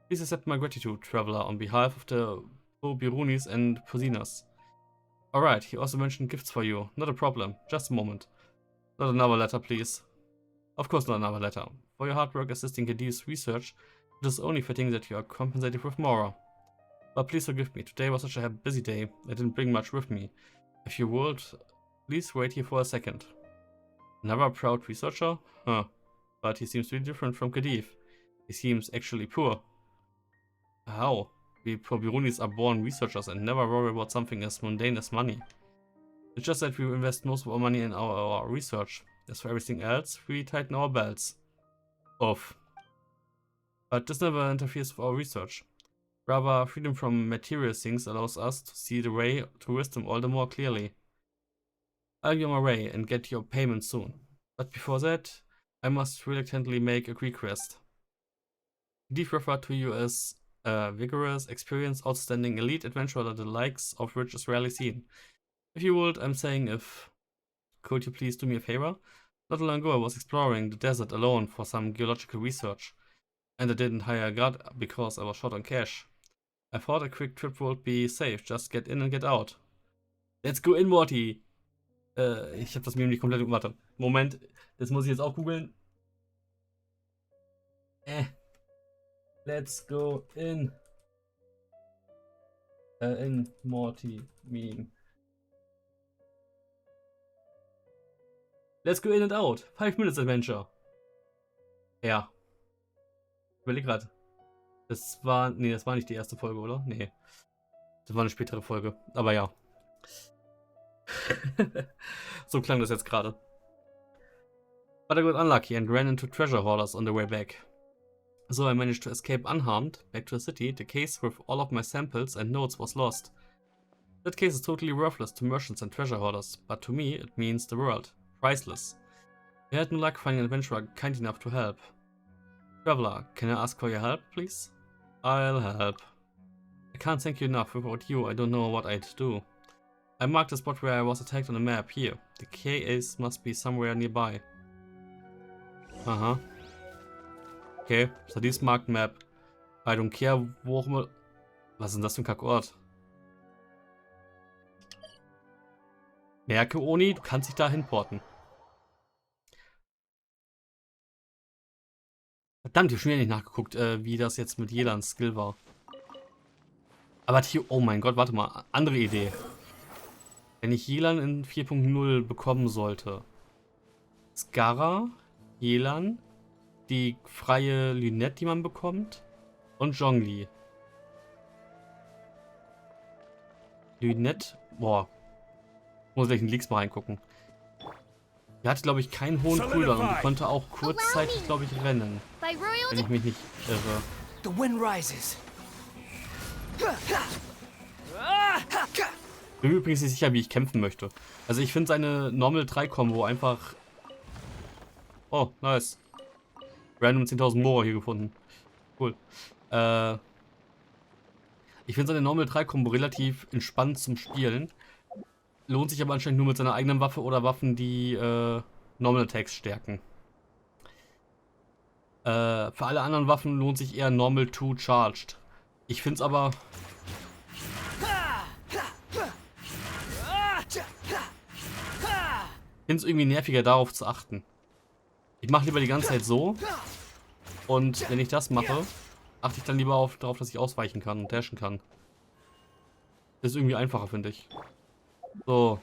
Please accept my gratitude, traveler, on behalf of the Birunis and Prosinas. Alright, he also mentioned gifts for you. Not a problem. Just a moment. Not another letter, please. Of course not another letter. For your hard work assisting Khadiv's research, it is only fitting that you are compensated with more. But please forgive me, today was such a busy day, I didn't bring much with me. If you would, please wait here for a second. Another proud researcher? Huh. But he seems to be different from Khadiv. He seems actually poor. How? We Birunis are born researchers and never worry about something as mundane as money. It's just that we invest most of our money in our research. As for everything else, we tighten our belts. Off. But this never interferes with our research. Rather, freedom from material things allows us to see the way to wisdom all the more clearly. I'll be on my way and get your payment soon. But before that, I must reluctantly make a request. Khadiv referred to you as a vigorous, experienced, outstanding elite adventurer the likes of which is rarely seen. If you would, I'm saying if... Could you please do me a favor? Not long ago I was exploring the desert alone for some geological research. And I didn't hire a guard because I was short on cash. I thought a quick trip would be safe, just get in and get out. Let's go in, Morty! Ich habe das Meme nicht komplett... Warte, Moment, das muss ich jetzt auch googeln. Let's go in. In Morty Meme. Let's go in and out. 5 Minutes Adventure. Ja. Ich überleg grad. Das war nicht die erste Folge, oder? Nee. Das war eine spätere Folge. Aber ja. So klang das jetzt gerade. But I got unlucky and ran into treasure hoarders on the way back. So I managed to escape unharmed back to the city. The case with all of my samples and notes was lost. That case is totally worthless to merchants and treasure hoarders, but to me it means the world. Priceless. I had no luck finding an adventurer kind enough to help. Traveler, can I ask for your help, please? I'll help. I can't thank you enough. Without you, I don't know what I'd do. I marked the spot where I was attacked on the map. Here. The case must be somewhere nearby. Aha. Okay, so this marked map. I don't care, wo auch immer... Was ist denn das für ein Kackort? Merke, Oni, du kannst dich da hinporten. Verdammt, ich habe schon wieder nicht nachgeguckt, wie das jetzt mit Jelans Skill war. Aber hier, oh mein Gott, warte mal, andere Idee. Wenn ich Jelan in 4.0 bekommen sollte. Skara, Jelan, die freie Lynette, die man bekommt, und Zhongli. Lynette, boah. Muss ich in Leaks mal reingucken. Die hatte, glaube ich, keinen hohen Cooldown und die konnte auch kurzzeitig, glaube ich, rennen. Wenn ich mich nicht irre. The wind rises. Bin mir übrigens nicht sicher, wie ich kämpfen möchte. Also ich finde seine Normal 3 Combo einfach... Oh, nice. Random 10.000 Mora hier gefunden. Cool. Ich finde seine Normal 3 Combo relativ entspannt zum Spielen. Lohnt sich aber anscheinend nur mit seiner eigenen Waffe oder Waffen, die Normal Attacks stärken. Für alle anderen Waffen lohnt sich eher Normal 2 Charged. Ich finde es aber... finde es irgendwie nerviger, darauf zu achten. Ich mache lieber die ganze Zeit so. Und wenn ich das mache, achte ich dann lieber darauf, dass ich ausweichen kann und dashen kann. Das ist irgendwie einfacher, finde ich. So.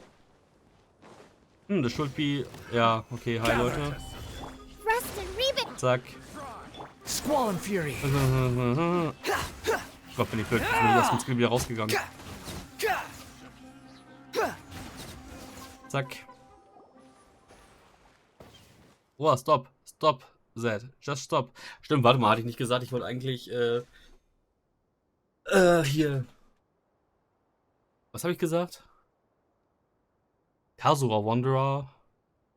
Das should be... Ja, okay, hi Leute. Rust and Reba. Zack. Squall and Fury. Gott, bin ich blöd. Ich bin das mit Skill wieder rausgegangen. Zack. Oh, stop. Stop. Zed. Just stop. Stimmt, warte mal, hatte ich nicht gesagt. Ich wollte eigentlich, hier. Was habe ich gesagt? Kasura Wanderer.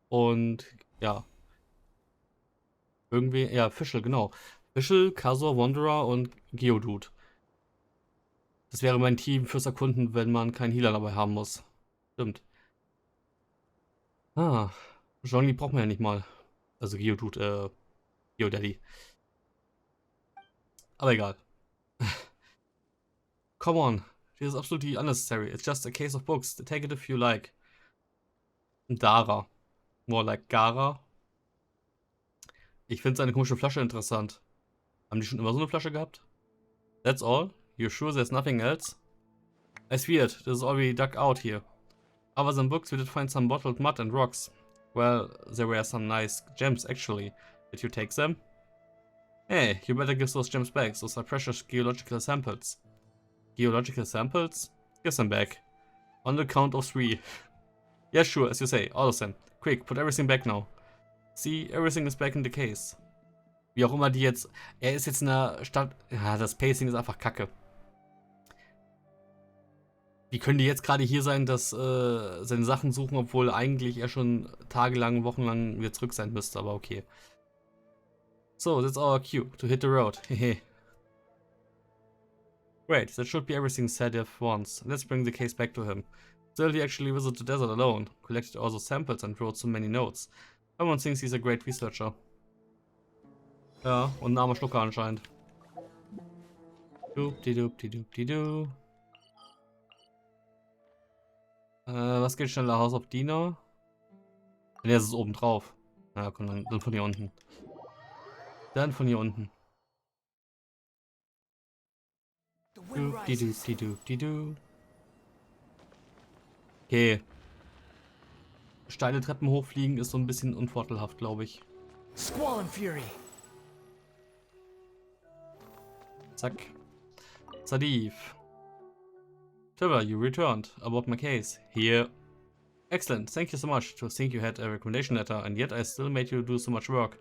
Und, ja. Irgendwie, ja, Fischl, genau. Fischl, Kasura Wanderer und Geodude. Das wäre mein Team fürs Erkunden, wenn man keinen Healer dabei haben muss. Stimmt. Ah, Johnny braucht man ja nicht mal. Also Geodude, Geodaddy. Aber egal. Come on. This is absolutely unnecessary. It's just a case of books. Take it if you like. Dara. More like Gara. Ich finde seine komische Flasche interessant. Haben die schon immer so eine Flasche gehabt? That's all? You're sure there's nothing else? It's weird. This is all we dug out here. Other than books, we did find some bottled mud and rocks. Well, there were some nice gems, actually. Did you take them? Hey, you better give those gems back. Those are precious geological samples. Geological samples? Give them back. On the count of 3. Yeah, sure, as you say. All of them. Quick, put everything back now. See, everything is back in the case. Wie auch immer die jetzt... Er ist jetzt in der Stadt... Ja, das Pacing ist einfach kacke. Wie können die jetzt gerade hier sein, dass seine Sachen suchen, obwohl eigentlich er schon tagelang, wochenlang wieder zurück sein müsste, aber okay. So, that's our cue, to hit the road. Hehe. Great, that should be everything said at once. Let's bring the case back to him. Still, he actually visited the desert alone, collected all those samples and wrote so many notes. Everyone thinks he's a great researcher. Ja, und ein armer Schlucker anscheinend. Dupdi-dupdi-dupdi-du. Was geht schneller? House of Dina? Ne, das ist oben drauf. Na, komm, dann von hier unten. Dann von hier unten. Dupdi-dupdi-dupdi-du. Okay. Steile Treppen hochfliegen ist so ein bisschen unvorteilhaft, glaube ich. Squall and Fury. Zack. Sadif. Trevor, you returned. About my case. Here. Excellent. Thank you so much. To think you had a recommendation letter, and yet I still made you do so much work.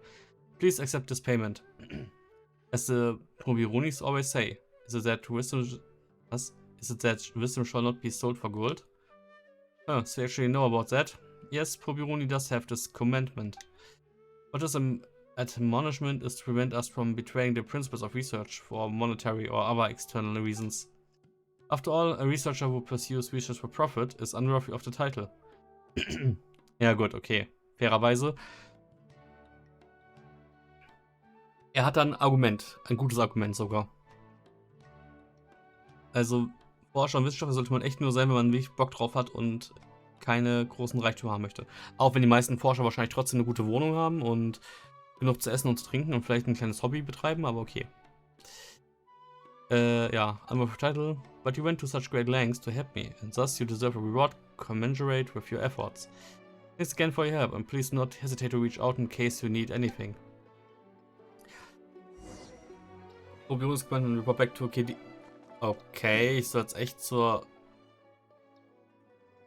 Please accept this payment. As the Probironis always say, is it that wisdom... Was? Is it that wisdom shall not be sold for gold? Oh, so you actually know about that? Yes, Probironi does have this commandment. But this admonishment is to prevent us from betraying the principles of research for monetary or other external reasons. After all, a researcher who pursues research for profit is unworthy of the title. Ja gut, okay. Fairerweise. Er hat dann ein Argument. Ein gutes Argument sogar. Also, Forscher und Wissenschaftler sollte man echt nur sein, wenn man wirklich Bock drauf hat und keine großen Reichtümer haben möchte. Auch wenn die meisten Forscher wahrscheinlich trotzdem eine gute Wohnung haben und genug zu essen und zu trinken und vielleicht ein kleines Hobby betreiben, aber okay. Ja, unworthy title. But you went to such great lengths to help me, and thus you deserve a reward commensurate with your efforts. Thanks again for your help, and please not hesitate to reach out in case you need anything. Probierungsgemeinde und report back to KD. Okay, ich soll jetzt echt zur...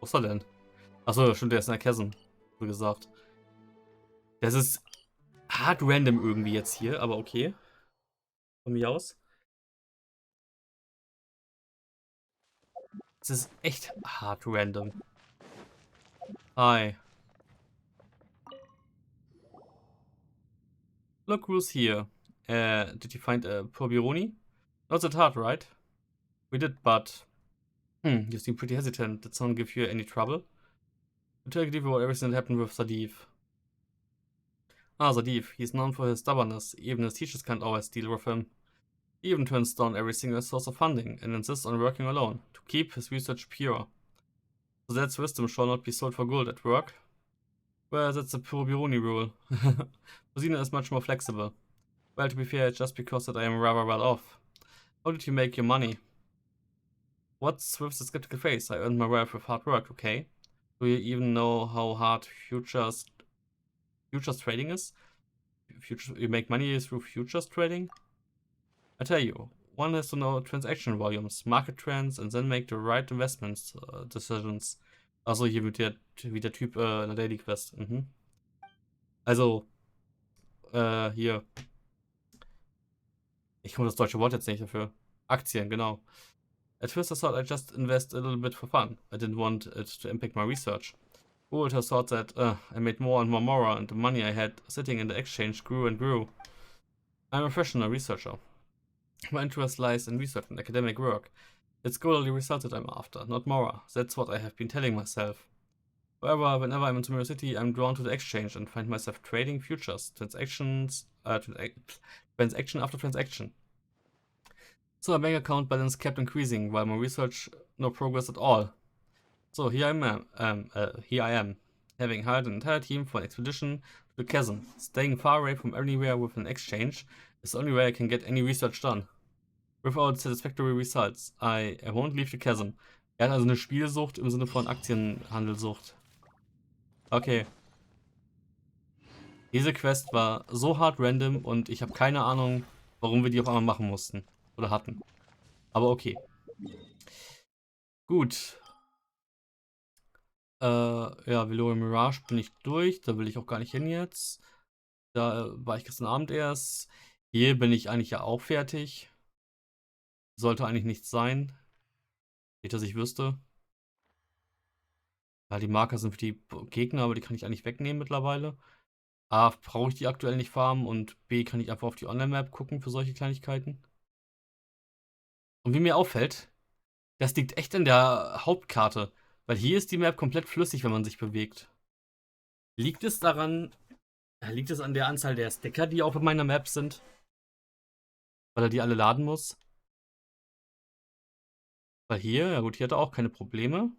Wo ist er denn? Achso, stimmt, der ist in der Chasm, so gesagt. Das ist hart random irgendwie jetzt hier, aber okay. Von mir aus. Es ist echt hart random. Hi. Look who's here. Did you find a Probironi? Not that hard, right? We did, but... you seem pretty hesitant. Did someone give you any trouble? To tell you about everything that happened with Sadif. Ah, Sadif. He's known for his stubbornness. Even his teachers can't always deal with him. He even turns down every single source of funding and insists on working alone to keep his research pure. So that's wisdom shall not be sold for gold at work. Well, that's the Biruni rule. Rosina is much more flexible. Well, to be fair, it's just because that I am rather well off. How did you make your money? What's with the skeptical face? I earned my wealth with hard work, okay? Do you even know how hard futures trading is? You make money through futures trading? I tell you, one has to know transaction volumes, market trends, and then make the right investments decisions. Also hier wie der Typ in der Daily Quest. Also, hier. Ich komme das deutsche Wort jetzt nicht dafür. Aktien, genau. At first I thought I'd just invest a little bit for fun. I didn't want it to impact my research. Who would have thought that I made more and more and the money I had sitting in the exchange grew and grew. I'm a professional researcher. My interest lies in research and academic work. It's scholarly results that I'm after, not more. That's what I have been telling myself. However, whenever I'm in Tomorrow City, I'm drawn to the exchange and find myself trading futures, transaction after transaction. So my bank account balance kept increasing, while my research no progress at all. So here I am, having hired an entire team for an expedition to the chasm. Staying far away from anywhere with an exchange is the only way I can get any research done. Without satisfactory results, I won't leave the chasm. Er hat also eine Spielsucht im Sinne von Aktienhandelsucht. Okay. Diese Quest war so hart random und ich habe keine Ahnung, warum wir die auf einmal machen mussten. Oder hatten. Aber okay. Gut. Ja, Velour Mirage bin ich durch. Da will ich auch gar nicht hin jetzt. Da war ich gestern Abend erst. Hier bin ich eigentlich ja auch fertig. Sollte eigentlich nichts sein. Nicht, dass ich wüsste. Ja, die Marker sind für die Gegner, aber die kann ich eigentlich wegnehmen mittlerweile. A, brauche ich die aktuell nicht farmen und B, kann ich einfach auf die Online-Map gucken für solche Kleinigkeiten. Und wie mir auffällt, das liegt echt in der Hauptkarte, weil hier ist die Map komplett flüssig, wenn man sich bewegt. Liegt es daran, liegt es an der Anzahl der Sticker, die auf meiner Map sind? Weil er die alle laden muss? Weil hier, ja gut, hier hat er auch keine Probleme.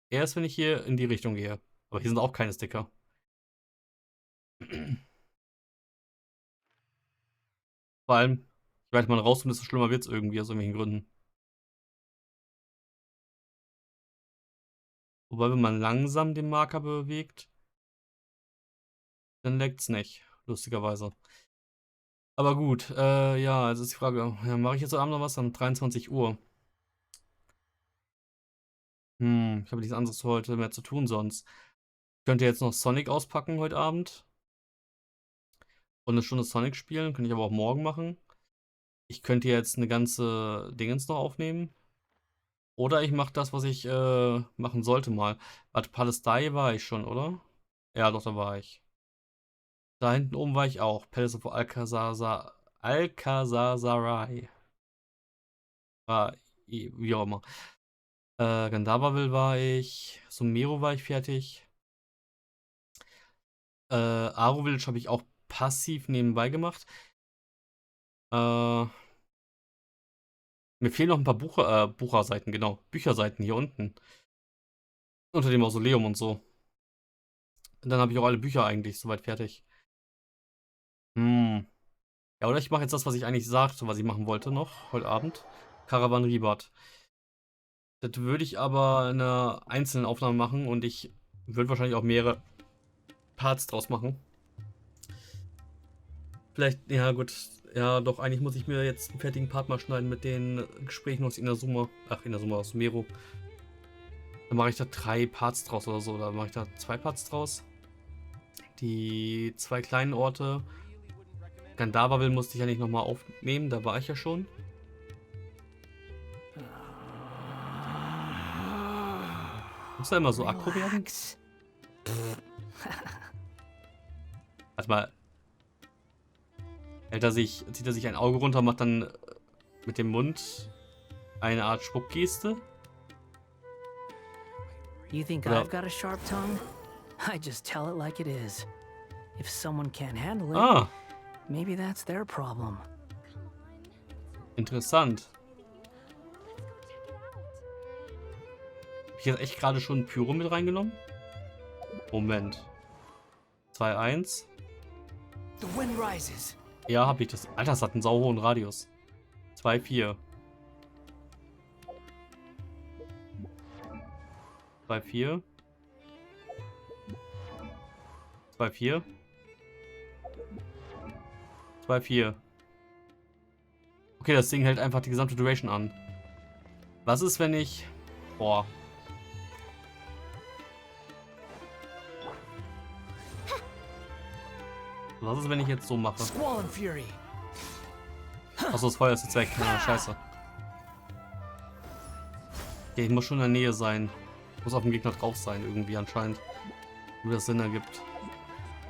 Erst wenn ich hier in die Richtung gehe. Aber hier sind auch keine Sticker. Vor allem, je weiter man rauskommt, desto schlimmer wird es irgendwie aus irgendwelchen Gründen. Wobei, wenn man langsam den Marker bewegt, dann leckt es nicht, lustigerweise. Aber gut, ja, also ist die Frage, ja, mache ich jetzt heute Abend noch was? Um 23 Uhr. Ich habe nichts anderes heute mehr zu tun sonst. Ich könnte jetzt noch Sonic auspacken heute Abend. Und eine Stunde Sonic spielen, könnte ich aber auch morgen machen. Ich könnte jetzt eine ganze Dingens noch aufnehmen. Oder ich mache das, was ich machen sollte mal. Warte, Palestine war ich schon, oder? Ja, doch, da war ich. Da hinten oben war ich auch. Palace of Alcazar-Sarai. War, wie auch immer. Gandavaville war ich. Sumero war ich fertig. Aro Village habe ich auch passiv nebenbei gemacht. Mir fehlen noch ein paar Bucherseiten, genau. Bücherseiten hier unten. Unter dem Mausoleum und so. Und dann habe ich auch alle Bücher eigentlich soweit fertig. Ja, oder ich mache jetzt das, was ich eigentlich sagte, was ich machen wollte noch heute Abend. Caravan Ribat. Das würde ich aber in einer einzelnen Aufnahme machen und ich würde wahrscheinlich auch mehrere Parts draus machen. Vielleicht, ja gut, ja doch, eigentlich muss ich mir jetzt einen fertigen Part mal schneiden mit den Gesprächen aus Inazuma. Ach, Inazuma aus Sumero. Dann mache ich da 3 Parts draus oder so, oder mache ich da 2 Parts draus. Die 2 kleinen Orte. Gandavaville musste ich ja nicht nochmal aufnehmen, da war ich ja schon. Muss da immer so aggro werden? Warte mal. Zieht er sich ein Auge runter, macht dann mit dem Mund eine Art Spuckgeste? You think Oder- I've got a sharp tongue? I just tell it like it is. If someone can't handle it, Ah, maybe that's their problem. interessant. Hab ich jetzt echt gerade schon Pyro mit reingenommen? Moment. 2,1. The wind rises. Ja, hab ich das. Alter, das hat einen sauhohen Radius. 2,4. 2,4. 2,4. 2,4. Okay, das Ding hält einfach die gesamte Duration an. Was ist, wenn ich... Boah. Was ist, wenn ich jetzt so mache? Achso, das Feuer ist jetzt weg. Ja, scheiße. Okay, ich muss schon in der Nähe sein. Muss auf dem Gegner drauf sein, irgendwie anscheinend. Wie das Sinn ergibt.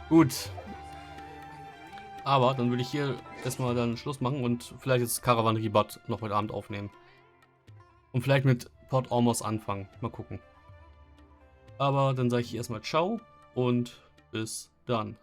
Gut. Aber dann würde ich hier erstmal dann Schluss machen und vielleicht jetzt Caravan Rebot noch heute Abend aufnehmen. Und vielleicht mit Port Ormos anfangen. Mal gucken. Aber dann sage ich erstmal ciao und bis dann.